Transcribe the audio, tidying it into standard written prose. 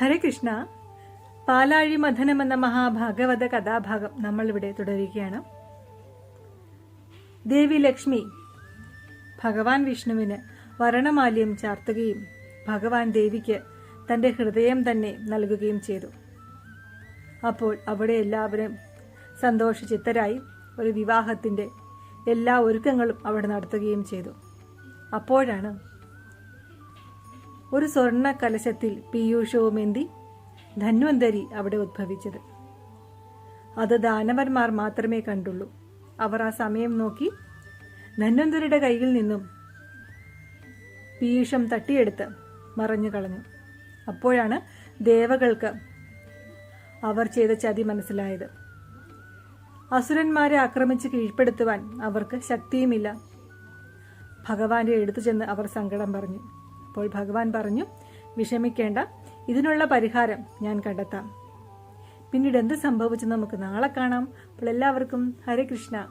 ഹരേ കൃഷ്ണ. പാലാഴി മഥനം എന്ന മഹാഭാഗവത കഥാഭാഗം നമ്മളിവിടെ തുടരുകയാണ്. ദേവി ലക്ഷ്മി ഭഗവാൻ വിഷ്ണുവിന് വരണമാല്യം ചാർത്തുകയും ഭഗവാൻ ദേവിക്ക് തന്റെ ഹൃദയം തന്നെ നൽകുകയും ചെയ്തു. അപ്പോൾ അവിടെ എല്ലാവരും സന്തോഷചിത്തരായി ഒരു വിവാഹത്തിന്റെ എല്ലാ ഒരുക്കങ്ങളും അവിടെ നടത്തുകയും ചെയ്തു. അപ്പോഴാണ് ഒരു സ്വർണ്ണ കലശത്തിൽ പീയൂഷവുമേന്തി ധന്വന്തരി അവിടെ ഉദ്ഭവിച്ചത്. അത് ദാനവന്മാർ മാത്രമേ കണ്ടുള്ളൂ. അവർ ആ സമയം നോക്കി ധന്വന്തരിയുടെ കയ്യിൽ നിന്നും പീയൂഷം തട്ടിയെടുത്ത് മറഞ്ഞു കളഞ്ഞു. അപ്പോഴാണ് ദേവകൾക്ക് അവർ ചെയ്ത ചതി മനസ്സിലായത്. അസുരന്മാരെ ആക്രമിച്ച് കീഴ്പ്പെടുത്തുവാൻ അവർക്ക് ശക്തിയുമില്ല. ഭഗവാന്റെ അടുത്തു ചെന്ന് അവർ സങ്കടം പറഞ്ഞു. അപ്പോൾ ഭഗവാൻ പറഞ്ഞു, വിഷമിക്കേണ്ട, ഇതിനുള്ള പരിഹാരം ഞാൻ കണ്ടെത്താം. പിന്നീട് എന്ത് സംഭവിച്ചു നമുക്ക് നാളെ കാണാം. അപ്പോൾ എല്ലാവർക്കും ഹരേ കൃഷ്ണ.